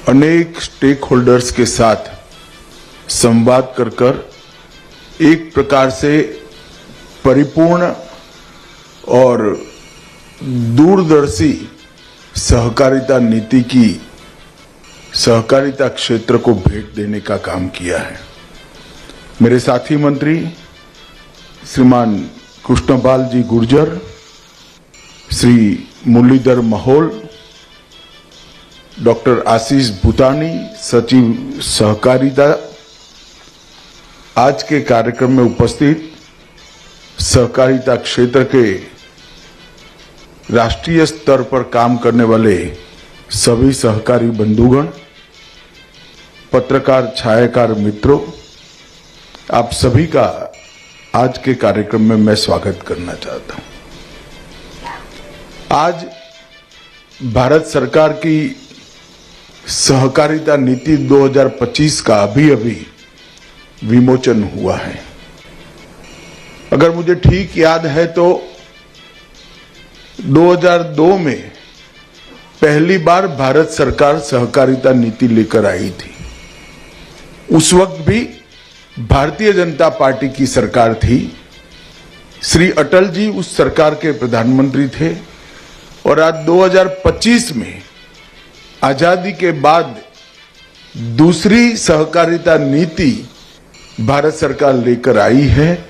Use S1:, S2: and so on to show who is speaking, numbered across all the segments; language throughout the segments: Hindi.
S1: अनेक स्टेक होल्डर्स के साथ संवाद कर एक प्रकार से परिपूर्ण और दूरदर्शी सहकारिता नीति की सहकारिता क्षेत्र को भेंट देने का काम किया है। मेरे साथी मंत्री श्रीमान कृष्णपाल जी गुर्जर, श्री मुरलीधर महल, डॉक्टर आशीष भूतानी, सचिव सहकारिता, आज के कार्यक्रम में उपस्थित सहकारिता क्षेत्र के राष्ट्रीय स्तर पर काम करने वाले सभी सहकारी बंधुगण, पत्रकार छायाकार मित्रों, आप सभी का आज के कार्यक्रम में मैं स्वागत करना चाहता हूं। आज भारत सरकार की सहकारिता नीति 2025 का अभी विमोचन हुआ है। अगर मुझे ठीक याद है तो 2002 में पहली बार भारत सरकार सहकारिता नीति लेकर आई थी। उस वक्त भी भारतीय जनता पार्टी की सरकार थी। श्री अटल जी उस सरकार के प्रधानमंत्री थे और आज 2025 में आजादी के बाद दूसरी सहकारिता नीति भारत सरकार लेकर आई है।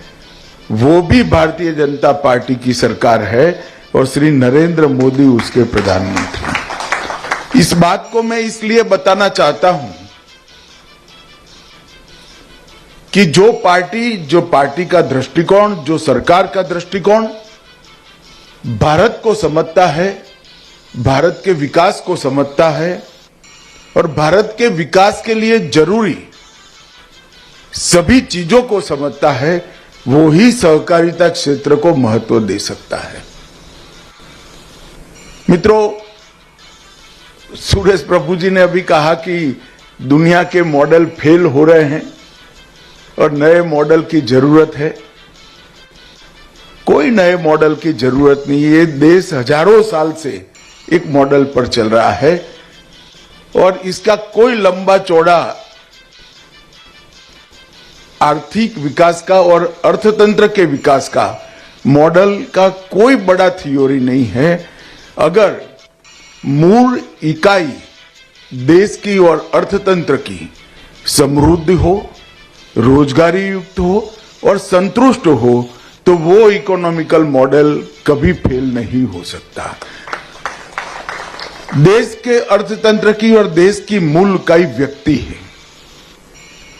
S1: वो भी भारतीय जनता पार्टी की सरकार है और श्री नरेंद्र मोदी उसके प्रधानमंत्री। इस बात को मैं इसलिए बताना चाहता हूं कि जो पार्टी का दृष्टिकोण, जो सरकार का दृष्टिकोण भारत को समझता है, भारत के विकास को समझता है और भारत के विकास के लिए जरूरी सभी चीजों को समझता है, वो ही सहकारिता क्षेत्र को महत्व दे सकता है। मित्रों, सुरेश प्रभु जी ने अभी कहा कि दुनिया के मॉडल फेल हो रहे हैं और नए मॉडल की जरूरत है। कोई नए मॉडल की जरूरत नहीं। ये देश हजारों साल से एक मॉडल पर चल रहा है और इसका कोई लंबा चौड़ा आर्थिक विकास का और अर्थतंत्र के विकास का मॉडल का कोई बड़ा थ्योरी नहीं है। अगर मूल इकाई देश की और अर्थतंत्र की समृद्धि हो, रोजगारी युक्त हो और संतुष्ट हो तो वो इकोनॉमिकल मॉडल कभी फेल नहीं हो सकता। देश के अर्थतंत्र की और देश की मूल इकाई व्यक्ति है।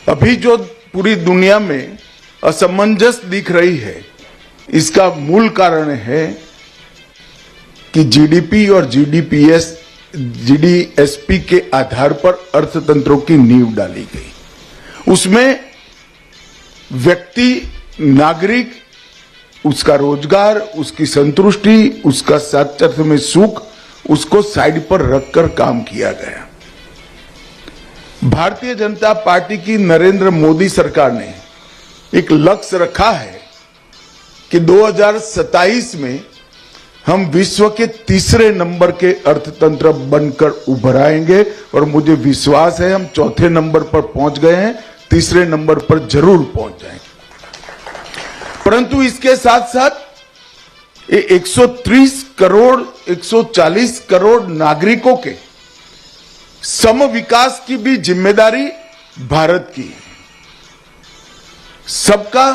S1: अभी जो पूरी दुनिया में असमंजस दिख रही है, इसका मूल कारण है कि जीडीपी और जीडीएसपी के आधार पर अर्थतंत्रों की नींव डाली गई। उसमें व्यक्ति, नागरिक, उसका रोजगार, उसकी संतुष्टि, उसका सच्चे अर्थ में सुख, उसको साइड पर रखकर काम किया गया। भारतीय जनता पार्टी की नरेंद्र मोदी सरकार ने एक लक्ष्य रखा है कि 2027 में हम विश्व के तीसरे नंबर के अर्थतंत्र बनकर उभर आएंगे और मुझे विश्वास है हम चौथे नंबर पर पहुंच गए हैं, तीसरे नंबर पर जरूर पहुंच जाएंगे। परंतु इसके साथ साथ 130 करोड़ 140 करोड़ नागरिकों के सम विकास की भी जिम्मेदारी भारत की है। सबका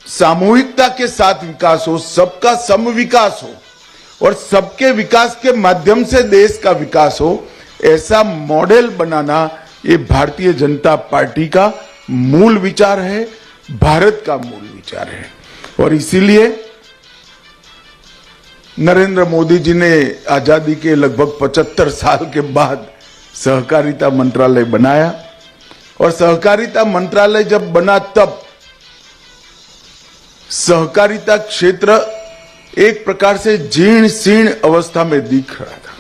S1: सामूहिकता के साथ विकास हो, सबका सम विकास हो और सबके विकास के माध्यम से देश का विकास हो, ऐसा मॉडल बनाना ये भारतीय जनता पार्टी का मूल विचार है, भारत का मूल विचार है। और इसीलिए नरेंद्र मोदी जी ने आजादी के लगभग 75 साल के बाद सहकारिता मंत्रालय बनाया और सहकारिता मंत्रालय जब बना तब सहकारिता क्षेत्र एक प्रकार से जीर्ण शीर्ण अवस्था में दिख रहा था।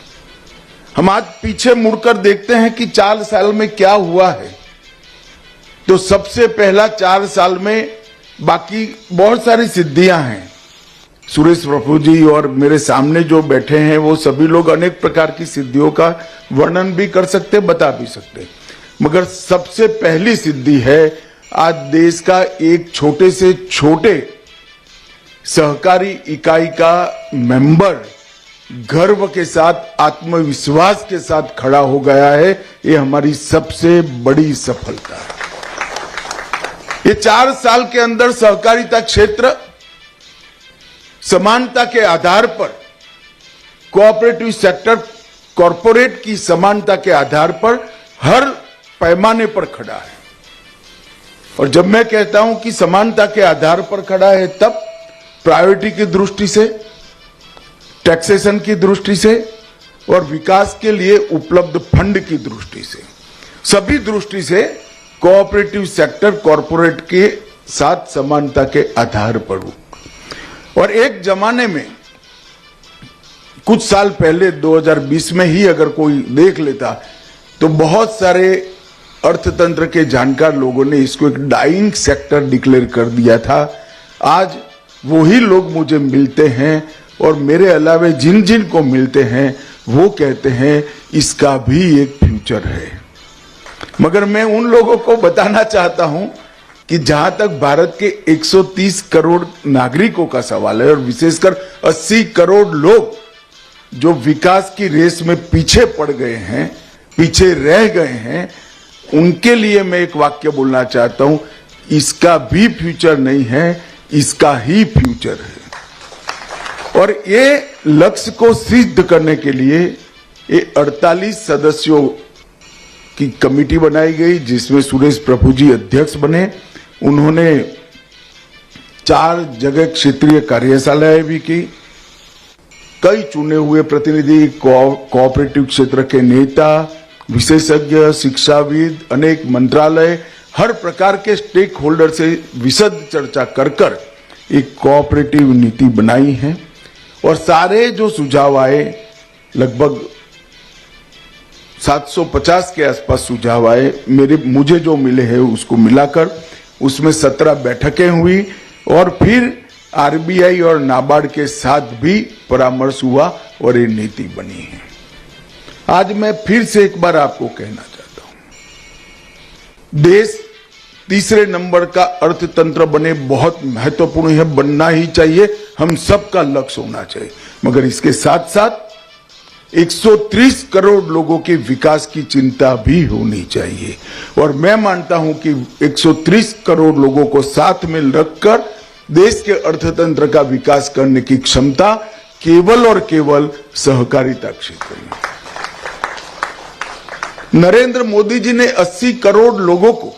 S1: हम आज पीछे मुड़कर देखते हैं कि 4 साल में क्या हुआ है, तो सबसे पहला 4 साल में बाकी बहुत सारी सिद्धियां हैं। सुरेश प्रभु जी और मेरे सामने जो बैठे हैं वो सभी लोग अनेक प्रकार की सिद्धियों का वर्णन भी कर सकते, बता भी सकते, मगर सबसे पहली सिद्धि है आज देश का एक छोटे से छोटे सहकारी इकाई का मेंबर गर्व के साथ, आत्मविश्वास के साथ खड़ा हो गया है। ये हमारी सबसे बड़ी सफलता है। ये 4 साल के अंदर सहकारिता क्षेत्र समानता के आधार पर, कोऑपरेटिव सेक्टर कॉरपोरेट की समानता के आधार पर हर पैमाने पर खड़ा है। और जब मैं कहता हूं कि समानता के आधार पर खड़ा है, तब प्रायोरिटी की दृष्टि से, टैक्सेशन की दृष्टि से और विकास के लिए उपलब्ध फंड की दृष्टि से, सभी दृष्टि से कोऑपरेटिव सेक्टर कॉरपोरेट के साथ समानता के आधार पर। और एक जमाने में कुछ साल पहले 2020 में ही अगर कोई देख लेता तो बहुत सारे अर्थतंत्र के जानकार लोगों ने इसको एक डाइंग सेक्टर डिक्लेयर कर दिया था। आज वही लोग मुझे मिलते हैं और मेरे अलावे जिन जिन को मिलते हैं वो कहते हैं इसका भी एक फ्यूचर है। मगर मैं उन लोगों को बताना चाहता हूं कि जहां तक भारत के 130 करोड़ नागरिकों का सवाल है और विशेषकर 80 करोड़ लोग जो विकास की रेस में पीछे पड़ गए हैं, पीछे रह गए हैं, उनके लिए मैं एक वाक्य बोलना चाहता हूं, इसका भी फ्यूचर नहीं है, इसका ही फ्यूचर है। और ये लक्ष्य को सिद्ध करने के लिए ये 48 सदस्यों की कमेटी बनाई गई जिसमें सुरेश प्रभु जी अध्यक्ष बने। उन्होंने 4 जगह क्षेत्रीय कार्यशालाएं भी की। कई चुने हुए प्रतिनिधि, कोऑपरेटिव क्षेत्र के नेता, विशेषज्ञ, शिक्षाविद, अनेक मंत्रालय, हर प्रकार के स्टेक होल्डर से विशद चर्चा कर एक कोऑपरेटिव नीति बनाई है। और सारे जो सुझाव आए, लगभग 750 के आसपास सुझाव आए, मुझे जो मिले हैं उसको मिलाकर उसमें 17 बैठकें हुई और फिर आरबीआई और नाबार्ड के साथ भी परामर्श हुआ और ये नीति बनी है। आज मैं फिर से एक बार आपको कहना चाहता हूं, देश तीसरे नंबर का अर्थतंत्र बने बहुत महत्वपूर्ण है, बनना ही चाहिए, हम सबका लक्ष्य होना चाहिए। मगर इसके साथ साथ 130 करोड़ लोगों के विकास की चिंता भी होनी चाहिए। और मैं मानता हूं कि 130 करोड़ लोगों को साथ में रखकर देश के अर्थतंत्र का विकास करने की क्षमता केवल और केवल सहकारिता क्षेत्र में। नरेंद्र मोदी जी ने 80 करोड़ लोगों को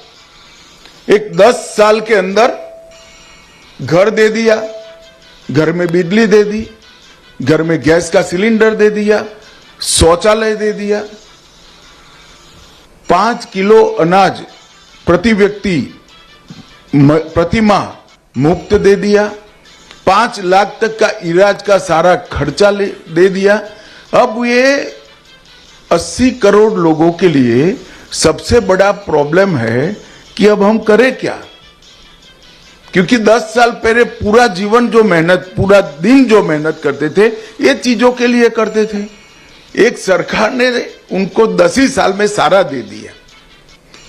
S1: एक 10 साल के अंदर घर दे दिया, घर में बिजली दे दी, घर में गैस का सिलेंडर दे दिया, शौचालय दे दिया, 5 किलो अनाज प्रति व्यक्ति प्रति माह मुफ्त दे दिया, 5 लाख तक का इलाज का सारा खर्चा दे दिया। अब ये 80 करोड़ लोगों के लिए सबसे बड़ा प्रॉब्लम है कि अब हम करें क्या, क्योंकि 10 साल पहले पूरा जीवन जो मेहनत, पूरा दिन जो मेहनत करते थे, ये चीजों के लिए करते थे। एक सरकार ने उनको 10 ही साल में सारा दे दिया।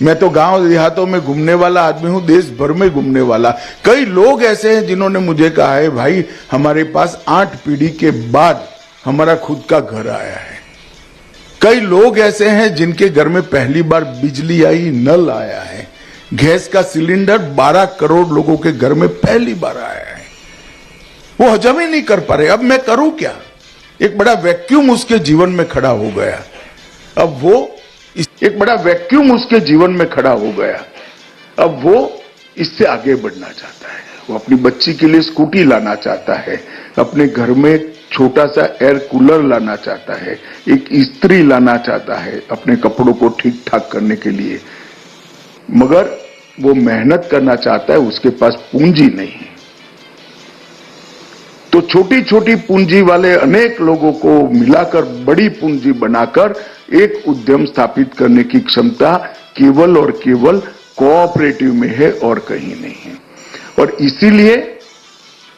S1: मैं तो गांव देहातों में घूमने वाला आदमी हूं, देश भर में घूमने वाला। कई लोग ऐसे हैं जिन्होंने मुझे कहा है, भाई हमारे पास 8 पीढ़ी के बाद हमारा खुद का घर आया है। कई लोग ऐसे हैं जिनके घर में पहली बार बिजली आई, नल आया है। गैस का सिलेंडर 12 करोड़ लोगों के घर में पहली बार आया है। वो हजम ही नहीं कर पा रहे। अब मैं करूं क्या? एक बड़ा वैक्यूम उसके जीवन में खड़ा हो गया। अब वो एक बड़ा वैक्यूम उसके जीवन में खड़ा हो गया। अब वो इससे आगे बढ़ना चाहता है। वो अपनी बच्ची के लिए स्कूटी लाना चाहता है, अपने घर में छोटा सा एयर कूलर लाना चाहता है, एक इस्त्री लाना चाहता है अपने कपड़ों को ठीक ठाक करने के लिए। मगर वो मेहनत करना चाहता है, उसके पास पूंजी नहीं है। तो छोटी छोटी पूंजी वाले अनेक लोगों को मिलाकर बड़ी पूंजी बनाकर एक उद्यम स्थापित करने की क्षमता केवल और केवल कोऑपरेटिव में है और कहीं नहीं है। और इसीलिए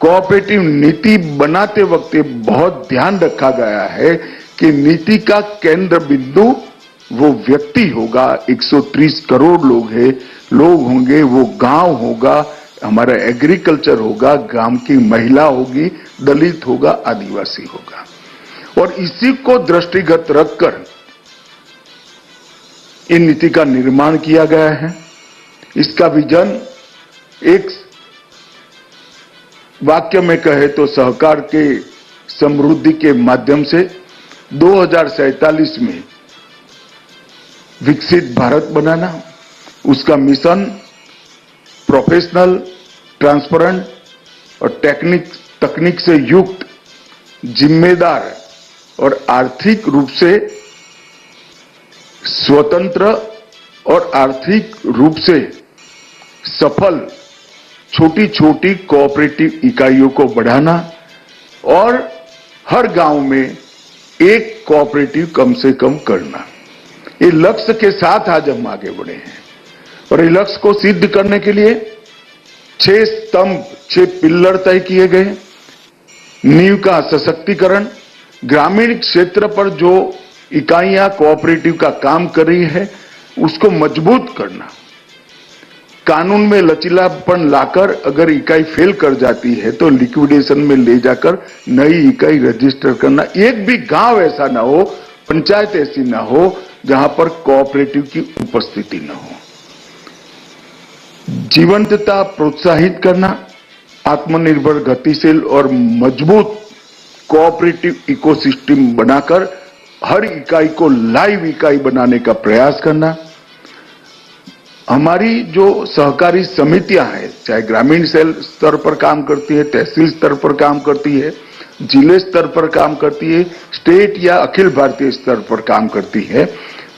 S1: कोऑपरेटिव नीति बनाते वक्त ये बहुत ध्यान रखा गया है कि नीति का केंद्र बिंदु वो व्यक्ति होगा। 130 करोड़ लोग होंगे, वो गांव होगा, हमारा एग्रीकल्चर होगा, गांव की महिला होगी, दलित होगा, आदिवासी होगा। और इसी को दृष्टिगत रखकर इन नीति का निर्माण किया गया है। इसका विजन एक वाक्य में कहे तो सहकार के समृद्धि के माध्यम से 2047 में विकसित भारत बनाना, उसका मिशन प्रोफेशनल, ट्रांसपेरेंट और तकनीक से युक्त, जिम्मेदार और आर्थिक रूप से स्वतंत्र और आर्थिक रूप से सफल छोटी छोटी कोऑपरेटिव इकाइयों को बढ़ाना और हर गांव में एक कोऑपरेटिव कम से कम करना। ये लक्ष्य के साथ आज हम आगे बढ़े हैं और ये लक्ष्य को सिद्ध करने के लिए 6 स्तंभ, 6 पिल्लर तय किए गए। नींव का सशक्तिकरण, ग्रामीण क्षेत्र पर जो इकाइयां कोऑपरेटिव का काम कर रही है उसको मजबूत करना, कानून में लचीलापन लाकर अगर इकाई फेल कर जाती है तो लिक्विडेशन में ले जाकर नई इकाई रजिस्टर करना। एक भी गांव ऐसा ना हो, पंचायत ऐसी ना हो जहां पर कोऑपरेटिव की उपस्थिति न हो। जीवंतता प्रोत्साहित करना, आत्मनिर्भर, गतिशील और मजबूत कोऑपरेटिव इकोसिस्टम बनाकर हर इकाई को लाइव इकाई बनाने का प्रयास करना। हमारी जो सहकारी समितियां हैं, चाहे ग्रामीण सेल स्तर पर काम करती है, तहसील स्तर पर काम करती है, जिले स्तर पर काम करती है, स्टेट या अखिल भारतीय स्तर पर काम करती है,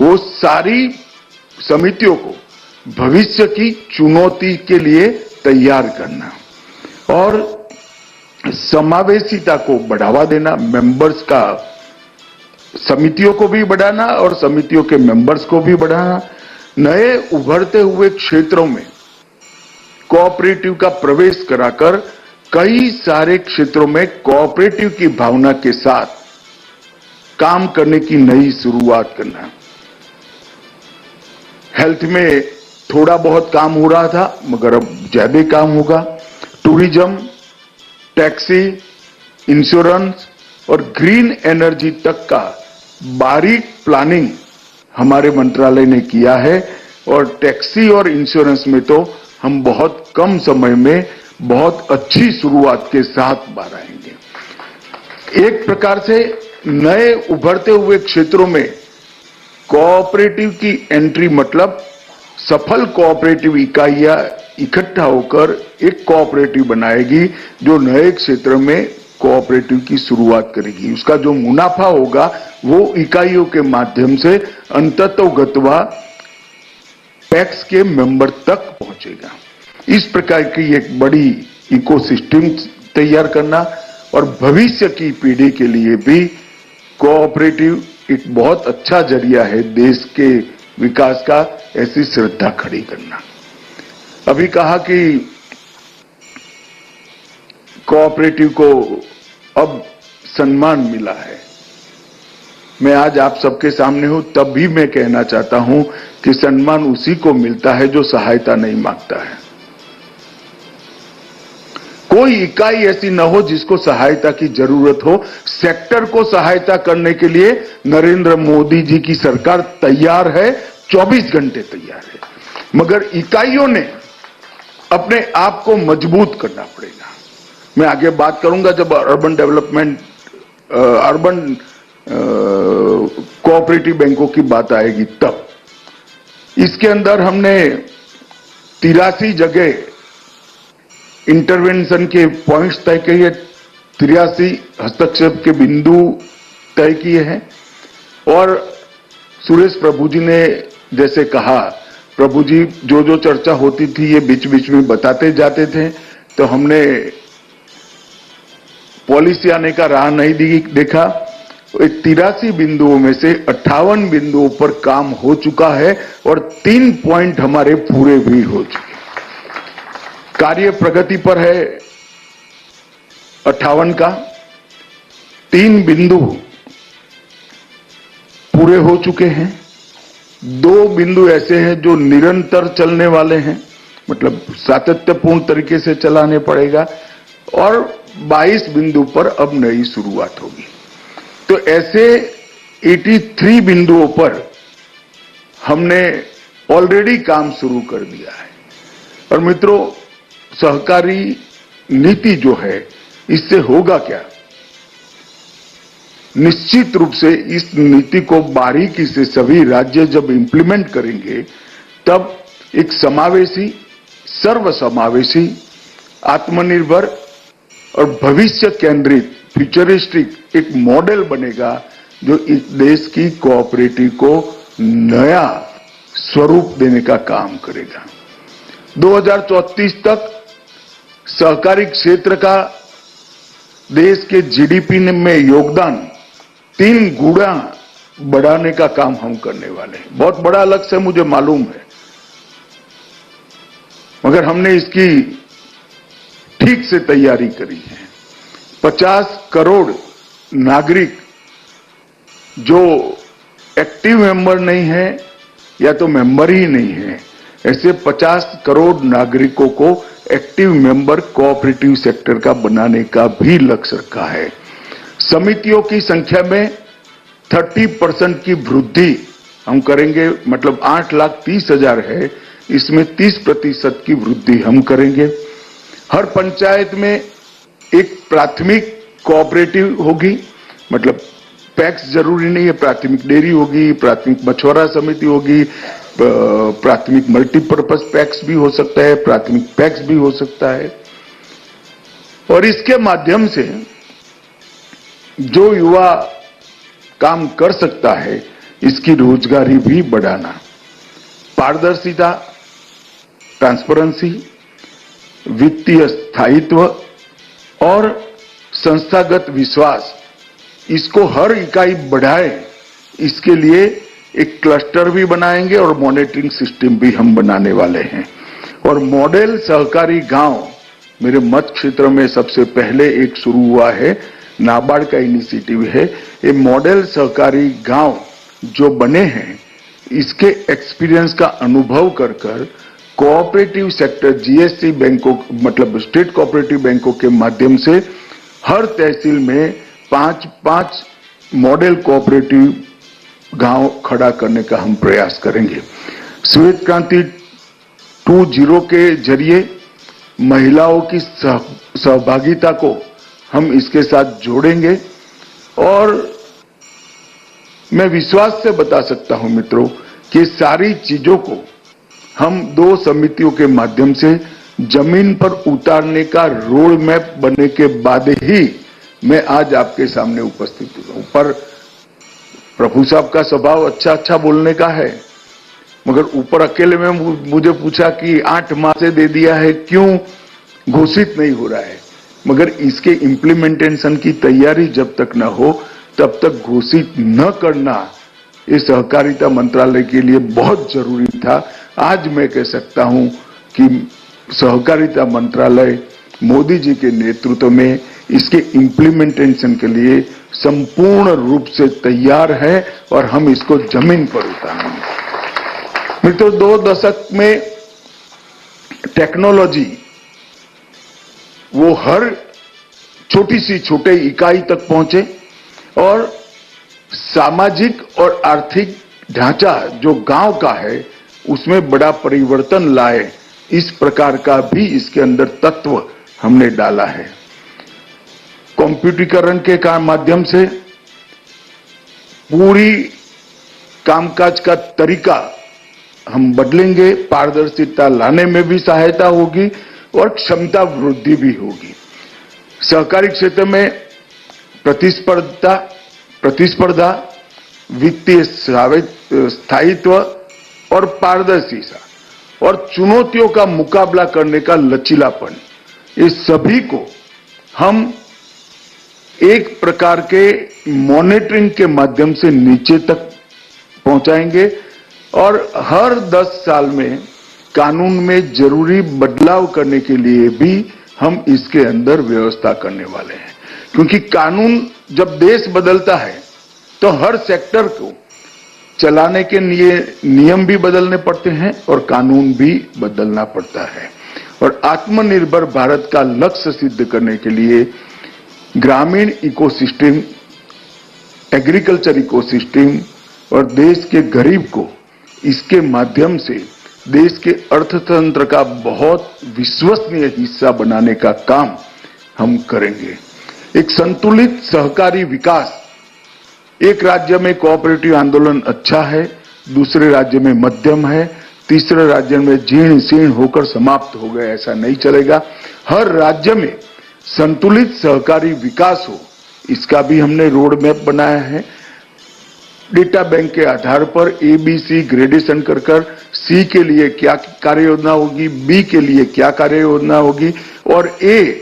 S1: वो सारी समितियों को भविष्य की चुनौती के लिए तैयार करना और समावेशिता को बढ़ावा देना, मेंबर्स का, समितियों को भी बढ़ाना और समितियों के मेंबर्स को भी बढ़ाना। नए उभरते हुए क्षेत्रों में कोऑपरेटिव का प्रवेश कराकर कई सारे क्षेत्रों में कोऑपरेटिव की भावना के साथ काम करने की नई शुरुआत करना। हेल्थ में थोड़ा बहुत काम हो रहा था मगर अब ज्यादा काम होगा। टूरिज्म, टैक्सी, इंश्योरेंस और ग्रीन एनर्जी तक का बारीक प्लानिंग हमारे मंत्रालय ने किया है और टैक्सी और इंश्योरेंस में तो हम बहुत कम समय में बहुत अच्छी शुरुआत के साथ बाहर आएंगे। एक प्रकार से नए उभरते हुए क्षेत्रों में कोऑपरेटिव की एंट्री मतलब सफल कोऑपरेटिव इकाइयां इकट्ठा होकर एक कोऑपरेटिव बनाएगी जो नए क्षेत्र में कोऑपरेटिव की शुरुआत करेगी। उसका जो मुनाफा होगा वो इकाइयों के माध्यम से अंततोगत्वा पैक्स के मेंबर तक पहुंचेगा। इस प्रकार की एक बड़ी इकोसिस्टम तैयार करना और भविष्य की पीढ़ी के लिए भी कोऑपरेटिव एक बहुत अच्छा जरिया है देश के विकास का, ऐसी श्रद्धा खड़ी करना। अभी कहा कि कोऑपरेटिव को अब सम्मान मिला है। मैं आज आप सबके सामने हूं तब भी मैं कहना चाहता हूं कि सम्मान उसी को मिलता है जो सहायता नहीं मांगता है। कोई इकाई ऐसी न हो जिसको सहायता की जरूरत हो। सेक्टर को सहायता करने के लिए नरेंद्र मोदी जी की सरकार तैयार है, 24 घंटे तैयार है, मगर इकाइयों ने अपने आप को मजबूत करना पड़ेगा। मैं आगे बात करूंगा जब अर्बन डेवलपमेंट, अर्बन कोऑपरेटिव बैंकों की बात आएगी तब। इसके अंदर हमने 83 जगह इंटरवेंशन के पॉइंट्स तय किए, 83 हस्तक्षेप के बिंदु तय किए हैं और सुरेश प्रभु जी ने जैसे कहा, प्रभु जी जो जो चर्चा होती थी ये बीच बीच में बताते जाते थे, तो हमने पॉलिसी आने का राह नहीं देखा। 83 बिंदुओं में से 58 बिंदुओं पर काम हो चुका है और 3 पॉइंट हमारे पूरे भी हो चुके। कार्य प्रगति पर है। 58 का 3 बिंदु पूरे हो चुके हैं। 2 बिंदु ऐसे हैं जो निरंतर चलने वाले हैं, मतलब सातत्यपूर्ण तरीके से चलाने पड़ेगा, और 22 बिंदु पर अब नई शुरुआत होगी। तो ऐसे 83 बिंदुओं पर हमने ऑलरेडी काम शुरू कर दिया है। और मित्रों, सहकारी नीति जो है, इससे होगा क्या? निश्चित रूप से इस नीति को बारीकी से सभी राज्य जब इंप्लीमेंट करेंगे, तब एक समावेशी, सर्वसमावेशी, आत्मनिर्भर और भविष्य केंद्रित, फ्यूचरिस्टिक एक मॉडल बनेगा जो इस देश की कोऑपरेटिव को नया स्वरूप देने का काम करेगा। 2034 तक सहकारी क्षेत्र का देश के जीडीपी में योगदान 3 गुना बढ़ाने का काम हम करने वाले हैं। बहुत बड़ा लक्ष्य है, मुझे मालूम है, मगर हमने इसकी ठीक से तैयारी करी है। 50 करोड़ नागरिक जो एक्टिव मेंबर नहीं है या तो मेंबर ही नहीं है, ऐसे 50 करोड़ नागरिकों को एक्टिव मेंबर कोऑपरेटिव सेक्टर का बनाने का भी लक्ष्य रखा है। समितियों की संख्या में 30% की वृद्धि हम करेंगे, मतलब 8,30,000 है, इसमें 30% की वृद्धि हम करेंगे। हर पंचायत में एक प्राथमिक कोऑपरेटिव होगी, मतलब पैक्स जरूरी नहीं है, प्राथमिक डेयरी होगी, प्राथमिक मछुआरा समिति होगी, प्राथमिक मल्टीपर्पज पैक्स भी हो सकता है, प्राथमिक पैक्स भी हो सकता है। और इसके माध्यम से जो युवा काम कर सकता है, इसकी रोजगारी भी बढ़ाना। पारदर्शिता, ट्रांसपेरेंसी, वित्तीय स्थायित्व और संस्थागत विश्वास, इसको हर इकाई बढ़ाए, इसके लिए एक क्लस्टर भी बनाएंगे और मॉनिटरिंग सिस्टम भी हम बनाने वाले हैं। और मॉडल सहकारी गांव मेरे मत क्षेत्र में सबसे पहले एक शुरू हुआ है, नाबार्ड का इनिशिएटिव है। ये मॉडल सहकारी गांव जो बने हैं, इसके एक्सपीरियंस का अनुभव कर कर कोऑपरेटिव सेक्टर, जीएससी बैंकों, मतलब स्टेट कोऑपरेटिव बैंकों के माध्यम से हर तहसील में 5-5 मॉडल कोऑपरेटिव गांव खड़ा करने का हम प्रयास करेंगे। श्वेत क्रांति 2.0 के जरिए महिलाओं की सहभागिता को हम इसके साथ जोड़ेंगे। और मैं विश्वास से बता सकता हूं मित्रों कि सारी चीजों को हम 2 समितियों के माध्यम से जमीन पर उतारने का रोड मैप बनने के बाद ही मैं आज आपके सामने उपस्थित हूं। पर प्रभु साहब का स्वभाव अच्छा बोलने का है, मगर ऊपर अकेले में मुझे पूछा कि 8 माह से दे दिया है, क्यों घोषित नहीं हो रहा है? मगर इसके इम्प्लीमेंटेशन की तैयारी जब तक न हो, तब तक घोषित न करना ये सहकारिता मंत्रालय के लिए बहुत जरूरी था। आज मैं कह सकता हूं कि सहकारिता मंत्रालय मोदी जी के नेतृत्व में इसके इम्प्लीमेंटेशन के लिए संपूर्ण रूप से तैयार है और हम इसको जमीन पर उतारेंगे। मित्रों, 2 दशक में टेक्नोलॉजी वो हर छोटे इकाई तक पहुंचे और सामाजिक और आर्थिक ढांचा जो गांव का है उसमें बड़ा परिवर्तन लाए, इस प्रकार का भी इसके अंदर तत्व हमने डाला है। कंप्यूटरीकरण के माध्यम से पूरी कामकाज का तरीका हम बदलेंगे, पारदर्शिता लाने में भी सहायता होगी और क्षमता वृद्धि भी होगी। सहकारी क्षेत्र में प्रतिस्पर्धा, वित्तीय स्थायित्व और पारदर्शिता और चुनौतियों का मुकाबला करने का लचीलापन, ये सभी को हम एक प्रकार के मॉनिटरिंग के माध्यम से नीचे तक पहुंचाएंगे और हर 10 साल में कानून में जरूरी बदलाव करने के लिए भी हम इसके अंदर व्यवस्था करने वाले हैं, क्योंकि कानून जब देश बदलता है तो हर सेक्टर को चलाने के लिए नियम भी बदलने पड़ते हैं और कानून भी बदलना पड़ता है। और आत्मनिर्भर भारत का लक्ष्य सिद्ध करने के लिए ग्रामीण इकोसिस्टम, एग्रीकल्चर इकोसिस्टम और देश के गरीब को इसके माध्यम से देश के अर्थतंत्र का बहुत विश्वसनीय हिस्सा बनाने का काम हम करेंगे। एक संतुलित सहकारी विकास, एक राज्य में कोऑपरेटिव आंदोलन अच्छा है, दूसरे राज्य में मध्यम है, तीसरे राज्य में जीर्ण शीर्ण होकर समाप्त हो गए, ऐसा नहीं चलेगा। हर राज्य में संतुलित सहकारी विकास हो, इसका भी हमने रोड मैप बनाया है। डेटा बैंक के आधार पर ABC ग्रेडेशन कर C के लिए क्या कार्य योजना होगी, B के लिए क्या कार्य योजना होगी और A,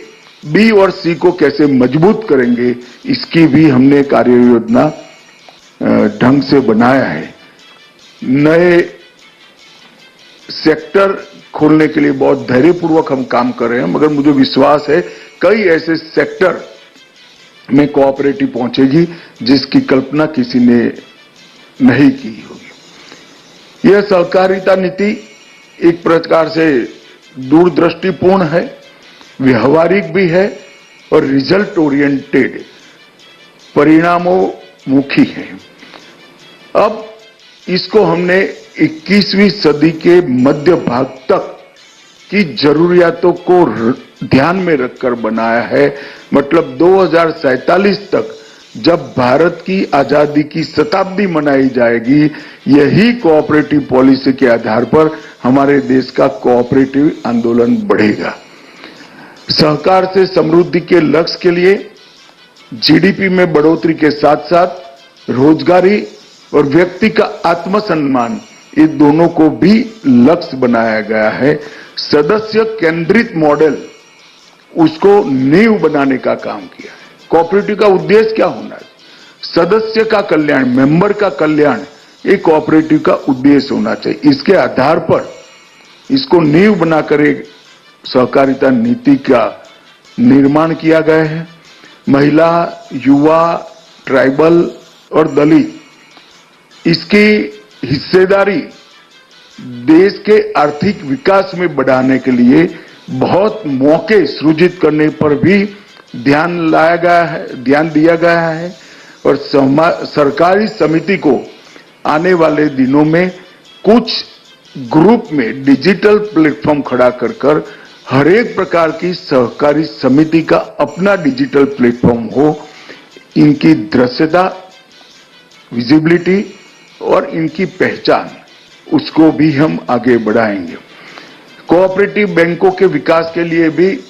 S1: B और C को कैसे मजबूत करेंगे, इसकी भी हमने कार्य योजना ढंग से बनाया है। नए सेक्टर खोलने के लिए बहुत धैर्यपूर्वक हम काम कर रहे हैं, मगर मुझे विश्वास है कई ऐसे सेक्टर में कोऑपरेटिव पहुंचेगी जिसकी कल्पना किसी ने नहीं की होगी। यह सहकारिता नीति एक प्रकार से दूरदृष्टिपूर्ण है, व्यवहारिक भी है और रिजल्ट ओरिएंटेड, परिणामोमुखी है। अब इसको हमने 21वीं सदी के मध्य भाग तक की जरूरियातों को ध्यान में रखकर बनाया है। मतलब 2047 तक जब भारत की आजादी की शताब्दी मनाई जाएगी, यही कोऑपरेटिव पॉलिसी के आधार पर हमारे देश का कोऑपरेटिव आंदोलन बढ़ेगा। सहकार से समृद्धि के लक्ष्य के लिए GDP में बढ़ोतरी के साथ साथ रोजगारी और व्यक्ति का आत्मसम्मान, ये दोनों को भी लक्ष्य बनाया गया है। सदस्य केंद्रित मॉडल, उसको नींव बनाने का काम किया है। कोऑपरेटिव का उद्देश्य क्या होना है? सदस्य का कल्याण, मेंबर का कल्याण, ये कोऑपरेटिव का उद्देश्य होना चाहिए। इसके आधार पर इसको नींव बनाकर एक सहकारिता नीति का निर्माण किया गया है। महिला, युवा, ट्राइबल और दलित, इसकी हिस्सेदारी देश के आर्थिक विकास में बढ़ाने के लिए बहुत मौके सृजित करने पर भी ध्यान दिया गया है। और सरकारी समिति को आने वाले दिनों में कुछ ग्रुप में डिजिटल प्लेटफॉर्म खड़ा कर हर एक प्रकार की सहकारी समिति का अपना डिजिटल प्लेटफॉर्म हो। इनकी दृश्यता, विजिबिलिटी और इनकी पहचान, उसको भी हम आगे बढ़ाएंगे। कोऑपरेटिव बैंकों के विकास के लिए भी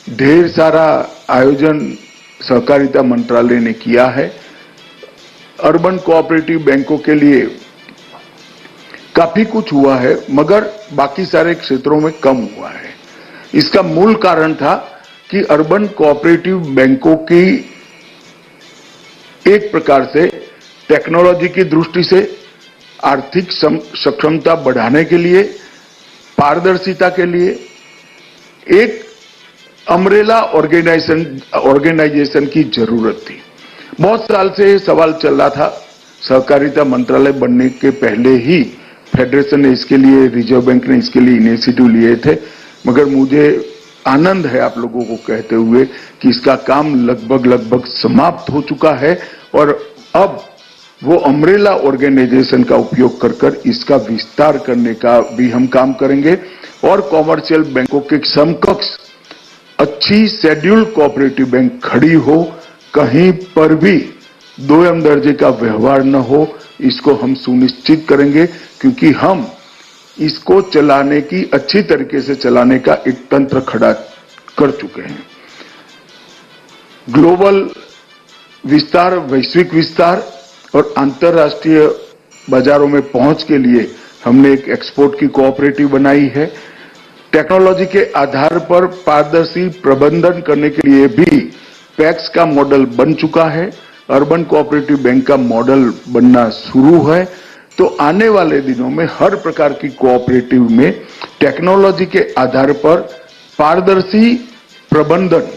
S1: ढेर सारा आयोजन सहकारिता मंत्रालय ने किया है। अर्बन कोऑपरेटिव बैंकों के लिए काफी कुछ हुआ है, मगर बाकी सारे क्षेत्रों में कम हुआ है। इसका मूल कारण था कि अर्बन कोऑपरेटिव बैंकों की एक प्रकार से टेक्नोलॉजी की दृष्टि से आर्थिक सक्षमता बढ़ाने के लिए, पारदर्शिता के लिए एक अम्ब्रेला ऑर्गेनाइजेशन की जरूरत थी। बहुत साल से सवाल चल रहा था। सहकारिता मंत्रालय बनने के पहले ही फेडरेशन ने इसके लिए, रिजर्व बैंक ने इसके लिए इनिशिएटिव लिए थे, मगर मुझे आनंद है आप लोगों को कहते हुए कि इसका काम लगभग समाप्त हो चुका है और अब वो अम्ब्रेला ऑर्गेनाइजेशन का उपयोग कर इसका विस्तार करने का भी हम काम करेंगे। और कॉमर्शियल बैंकों के समकक्ष अच्छी शेड्यूल्ड कोऑपरेटिव बैंक खड़ी हो, कहीं पर भी दोयम दर्जे का व्यवहार न हो, इसको हम सुनिश्चित करेंगे, क्योंकि हम इसको चलाने की, अच्छी तरीके से चलाने का एक तंत्र खड़ा कर चुके हैं। ग्लोबल विस्तार, वैश्विक विस्तार और अंतर्राष्ट्रीय बाजारों में पहुंच के लिए हमने एक एक्सपोर्ट की कोऑपरेटिव बनाई है। टेक्नोलॉजी के आधार पर पारदर्शी प्रबंधन करने के लिए भी पैक्स का मॉडल बन चुका है। अर्बन कोऑपरेटिव बैंक का मॉडल बनना शुरू है। तो आने वाले दिनों में हर प्रकार की कोऑपरेटिव में टेक्नोलॉजी के आधार पर पारदर्शी प्रबंधन,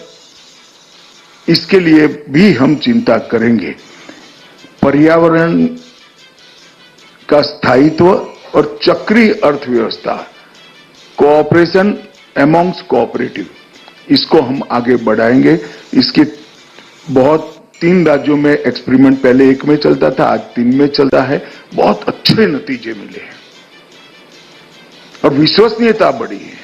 S1: इसके लिए भी हम चिंता करेंगे। पर्यावरण का स्थायित्व और चक्रीय अर्थव्यवस्था, कोऑपरेशन एमॉन्ग्स कोऑपरेटिव, इसको हम आगे बढ़ाएंगे। इसके बहुत 3 राज्यों में एक्सपेरिमेंट पहले 1 में चलता था, आज 3 में चलता है। बहुत अच्छे नतीजे मिले हैं और विश्वसनीयता बढ़ी है।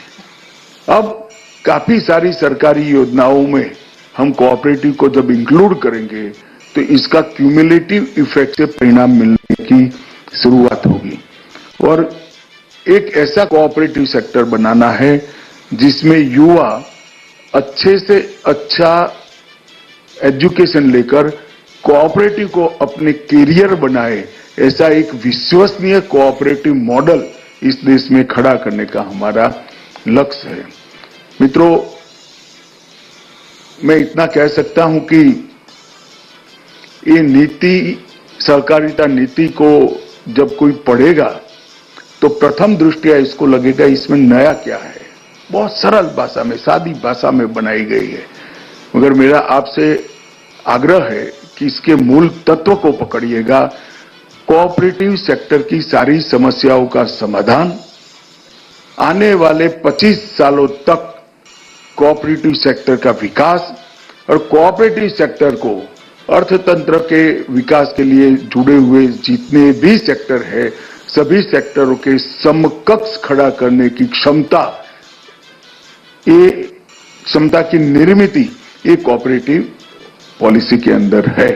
S1: अब काफी सारी सरकारी योजनाओं में हम कोऑपरेटिव को जब इंक्लूड करेंगे तो इसका क्यूमुलेटिव इफेक्ट से परिणाम मिलने की शुरुआत होगी। और एक ऐसा कोऑपरेटिव सेक्टर बनाना है जिसमें युवा अच्छे से अच्छा एजुकेशन लेकर कोऑपरेटिव को अपने कैरियर बनाए, ऐसा एक विश्वसनीय कोऑपरेटिव मॉडल इस देश में खड़ा करने का हमारा लक्ष्य है। मित्रों, मैं इतना कह सकता हूं कि ये नीति, सहकारिता नीति को जब कोई पढ़ेगा तो प्रथम दृष्टया इसको लगेगा इसमें नया क्या है। बहुत सरल भाषा में, सादी भाषा में बनाई गई है, मगर मेरा आपसे आग्रह है कि इसके मूल तत्व को पकड़िएगा। कोऑपरेटिव सेक्टर की सारी समस्याओं का समाधान, आने वाले 25 सालों तक कोऑपरेटिव सेक्टर का विकास और कोऑपरेटिव सेक्टर को अर्थतंत्र के विकास के लिए जुड़े हुए जितने भी सेक्टर है, सभी सेक्टरों के समकक्ष खड़ा करने की क्षमता, ये क्षमता की निर्मित ये कोऑपरेटिव पॉलिसी के अंदर है।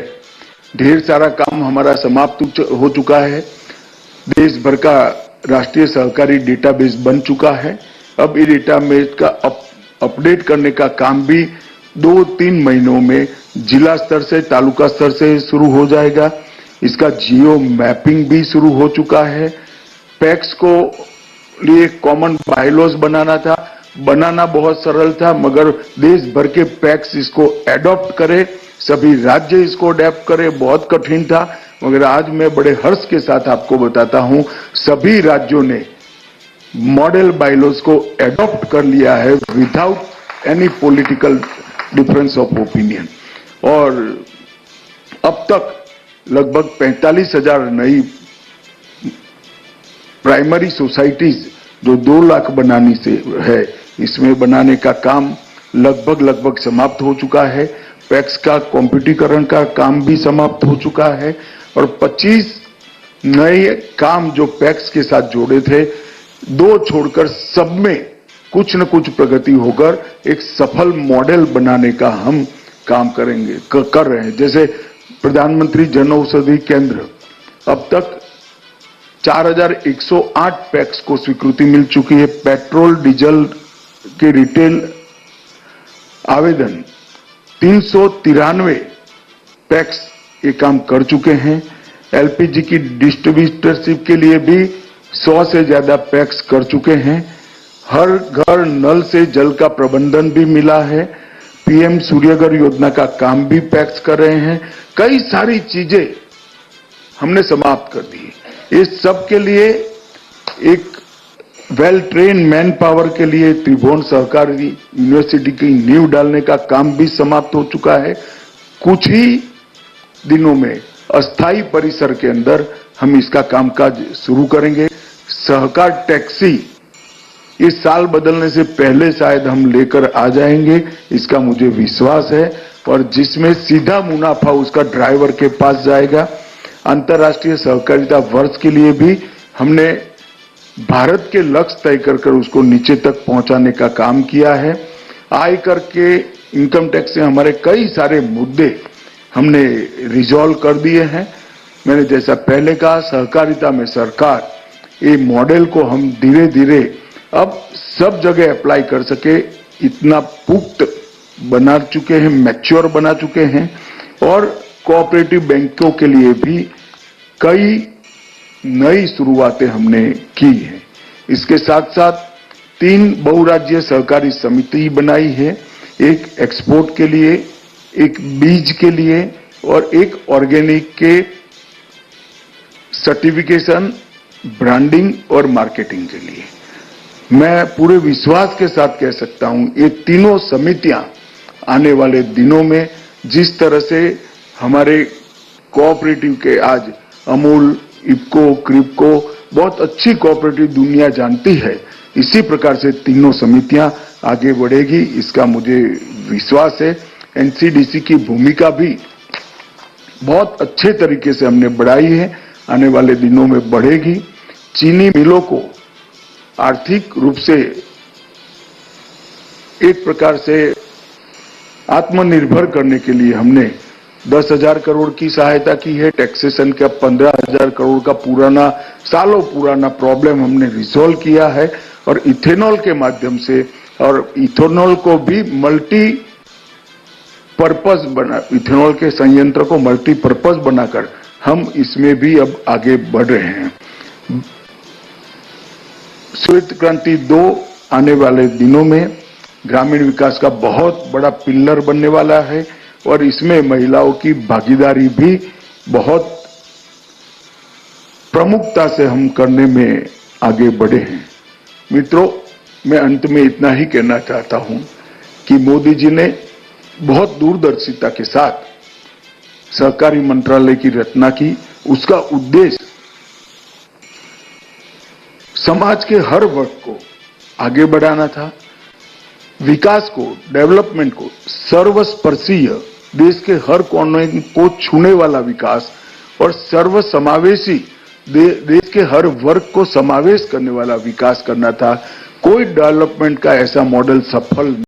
S1: ढेर सारा काम हमारा समाप्त हो चुका है। देश भर का राष्ट्रीय सहकारी डेटाबेस बन चुका है। अब ये डेटाबेस का अपडेट करने का काम भी 2-3 महीनों में जिला स्तर से, तालुका स्तर से शुरू हो जाएगा। इसका जियो मैपिंग भी शुरू हो चुका है। पैक्स को लिए कॉमन बायलॉज बनाना बहुत सरल था, मगर देश भर के पैक्स इसको एडॉप्ट करे, सभी राज्य इसको अडेप्ट करे, बहुत कठिन था। मगर आज मैं बड़े हर्ष के साथ आपको बताता हूं, सभी राज्यों ने मॉडल बायलॉज को एडॉप्ट कर लिया है without any political difference of opinion. और अब तक लगभग 45,000 नई प्राइमरी सोसाइटीज जो 2 लाख बनानी से है, इसमें बनाने का काम लगभग समाप्त हो चुका है। पैक्स का कॉम्पिटिकरण का काम भी समाप्त हो चुका है और 25 नए काम जो पैक्स के साथ जोड़े थे, 2 छोड़कर सब में कुछ न कुछ प्रगति होकर एक सफल मॉडल बनाने का हम काम कर रहे हैं। जैसे प्रधानमंत्री जन औषधि केंद्र, अब तक 4108 पैक्स को स्वीकृति मिल चुकी है। पेट्रोल डीजल के रिटेल आवेदन 393 पैक्स ये काम कर चुके हैं। एलपीजी की डिस्ट्रीब्यूटरशिप के लिए भी 100 से ज्यादा पैक्स कर चुके हैं। हर घर नल से जल का प्रबंधन भी मिला है। पीएम सूर्यघर योजना का काम भी पैक्स कर रहे हैं। कई सारी चीजें हमने समाप्त कर दी। इस सब के लिए एक वेल ट्रेन मैन पावर के लिए त्रिभुवन सहकारी यूनिवर्सिटी की नींव डालने का काम भी समाप्त हो चुका है। कुछ ही दिनों में अस्थायी परिसर के अंदर हम इसका कामकाज शुरू करेंगे। सहकार टैक्सी इस साल बदलने से पहले शायद हम लेकर आ जाएंगे, इसका मुझे विश्वास है। और जिसमें सीधा मुनाफा उसका ड्राइवर के पास जाएगा। अंतर्राष्ट्रीय सहकारिता वर्ष के लिए भी हमने भारत के लक्ष्य तय कर उसको नीचे तक पहुंचाने का काम किया है। आयकर के इनकम टैक्स से हमारे कई सारे मुद्दे हमने रिजॉल्व कर दिए हैं। मैंने जैसा पहले कहा, सहकारिता में सरकार, ये मॉडल को हम धीरे धीरे अब सब जगह अप्लाई कर सके इतना पुख्त बना चुके हैं, मैच्योर बना चुके हैं। और कोऑपरेटिव बैंकों के लिए भी कई नई शुरुआतें हमने की हैं। इसके साथ साथ 3 बहुराज्यीय सहकारी समिति बनाई है, एक एक्सपोर्ट के लिए, एक बीज के लिए और एक ऑर्गेनिक के सर्टिफिकेशन, ब्रांडिंग और मार्केटिंग के लिए। मैं पूरे विश्वास के साथ कह सकता हूं, ये तीनों समितियां आने वाले दिनों में जिस तरह से हमारे कोऑपरेटिव के आज अमूल, इफ्को, क्रिप्को बहुत अच्छी कोऑपरेटिव दुनिया जानती है, इसी प्रकार से तीनों समितियां आगे बढ़ेगी, इसका मुझे विश्वास है। एनसीडीसी की भूमिका भी बहुत अच्छे तरीके से हमने बढ़ाई है, आने वाले दिनों में बढ़ेगी। चीनी मिलों को आर्थिक रूप से एक प्रकार से आत्मनिर्भर करने के लिए हमने 10,000 करोड़ की सहायता की है। टैक्सेशन का 15,000 करोड़ का पुराना, सालों पुराना प्रॉब्लम हमने रिजॉल्व किया है और इथेनॉल के माध्यम से, और इथेनॉल को भी मल्टीपर्पज बना, इथेनॉल के संयंत्र को मल्टीपर्पज बनाकर हम इसमें भी अब आगे बढ़ रहे हैं। श्वेत क्रांति 2 आने वाले दिनों में ग्रामीण विकास का बहुत बड़ा पिलर बनने वाला है और इसमें महिलाओं की भागीदारी भी बहुत प्रमुखता से हम करने में आगे बढ़े हैं। मित्रों, मैं अंत में इतना ही कहना चाहता हूं कि मोदी जी ने बहुत दूरदर्शिता के साथ सहकारी मंत्रालय की रचना की। उसका उद्देश्य समाज के हर वर्ग को आगे बढ़ाना था, विकास को, डेवलपमेंट को, सर्वस्पर्शीय, देश के हर कोने को छूने वाला विकास और सर्वसमावेशी, देश के हर वर्ग को समावेश करने वाला विकास करना था। कोई डेवलपमेंट का ऐसा मॉडल सफल